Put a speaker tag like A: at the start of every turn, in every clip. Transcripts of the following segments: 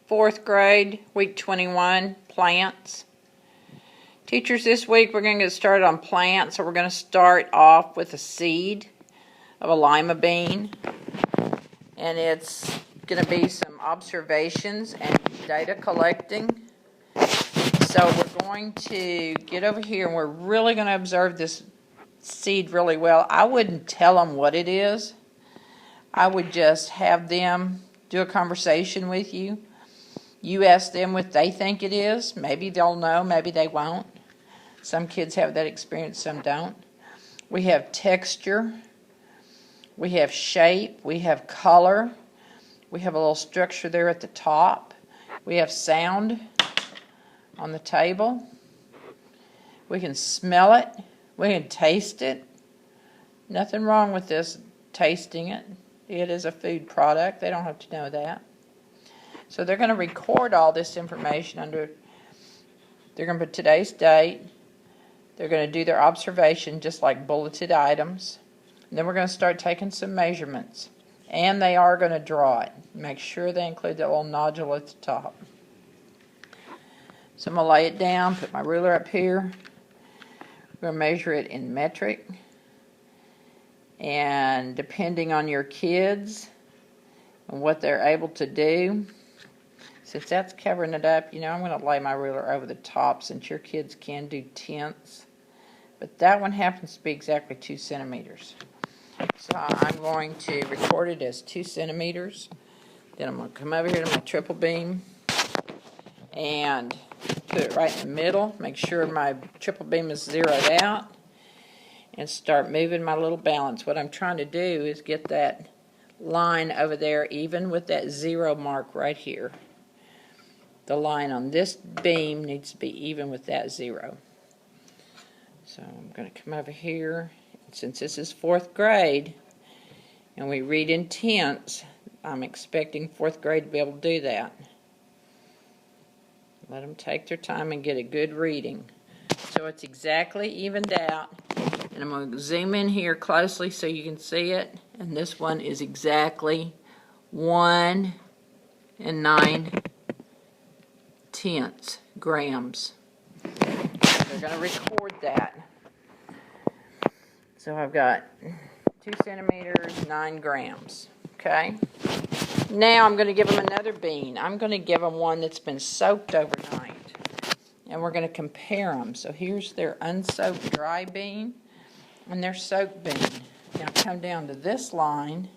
A: 4th grade, week 21, plants. Teachers, this week we're going to get started on plants. So we're going to start off with a seed of a lima bean. And it's going to be some observations and data collecting. So we're going to get over here and we're really going to observe this seed really well. I wouldn't tell them what it is. I would just have them do a conversation with you. You ask them what they think it is. Maybe they'll know, maybe they won't. Some kids have that experience, some don't. We have texture. We have shape. We have color. We have a little structure there at the top. We have sound on the table. We can smell it. We can taste it. Nothing wrong with this, tasting it. It is a food product. They don't have to know that. So they're going to record all this information under, they're going to put today's date. They're going to do their observation just like bulleted items. And then we're going to start taking some measurements. And they are going to draw it. Make sure they include that little nodule at the top. So I'm going to lay it down, put my ruler up here. We're going to measure it in metric. And depending on your kids and what they're able to do, since that's covering it up, you know, I'm going to lay my ruler over the top since your kids can do tenths. But that one happens to be exactly 2 centimeters. So I'm going to record it as 2 centimeters. Then I'm going to come over here to my triple beam and put it right in the middle. Make sure my triple beam is zeroed out. And start moving my little balance. What I'm trying to do is get that line over there even with that 0 mark right here. The line on this beam needs to be even with that 0. So I'm going to come over here. Since this is 4th grade and we read in tenths, I'm expecting 4th grade to be able to do that. Let them take their time and get a good reading. So it's exactly evened out. And I'm going to zoom in here closely so you can see it. And this one is exactly 1 9/10 grams. They're going to record that. So I've got 2 centimeters, 9 grams. Okay? Now I'm going to give them another bean. I'm going to give them one that's been soaked overnight. And we're going to compare them. So here's their unsoaked dry bean and their soaked bean. Now come down to this line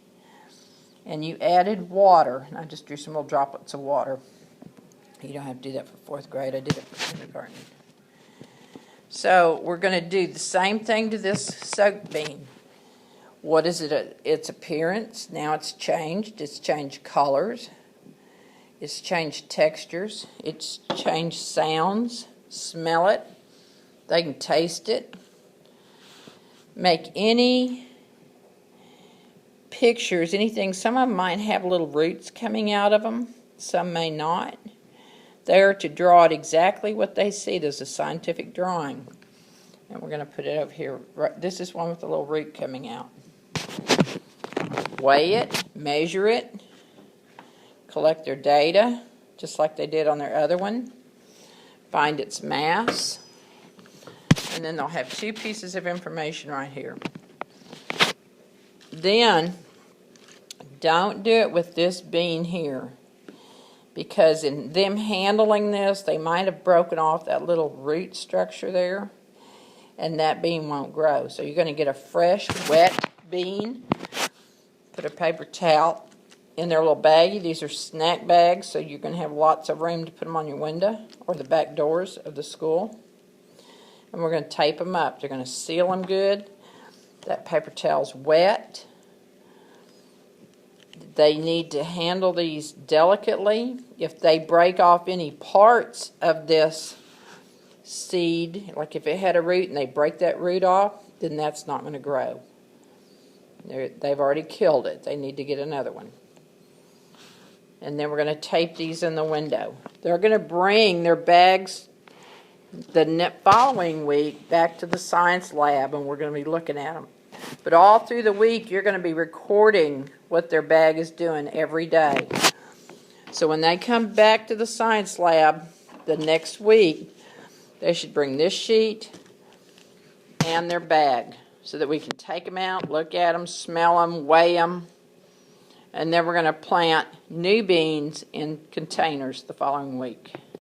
A: and you added water. And I just drew some little droplets of water. You don't have to do that for 4th grade. I did it for kindergarten. So we're going to do the same thing to this soaked bean. What is it? Its appearance. Now it's changed. It's changed colors. It's changed textures. It's changed sounds. Smell it. They can taste it. Make any pictures, anything. Some of them might have little roots coming out of them. Some may not. They are to draw it exactly what they see. There's a scientific drawing. And we're going to put it over here. This is one with a little root coming out. Weigh it. Measure it. Collect their data, just like they did on their other one. Find its mass. And then they'll have 2 pieces of information right here. Then, don't do it with this bean here. Because in them handling this, they might have broken off that little root structure there. And that bean won't grow. So you're going to get a fresh, wet bean. Put a paper towel in their little baggie. These are snack bags, so you're going to have lots of room to put them on your window or the back doors of the school. And we're going to tape them up. They're going to seal them good. That paper towel's wet. They need to handle these delicately. If they break off any parts of this seed, like if it had a root and they break that root off, then that's not going to grow. They've already killed it. They need to get another one. And then we're going to tape these in the window. They're going to bring their bags the following week back to the science lab, and we're going to be looking at them. But all through the week, you're going to be recording what their bag is doing every day. So when they come back to the science lab the next week, they should bring this sheet and their bag so that we can take them out, look at them, smell them, weigh them, and then we're going to plant new beans in containers the following week.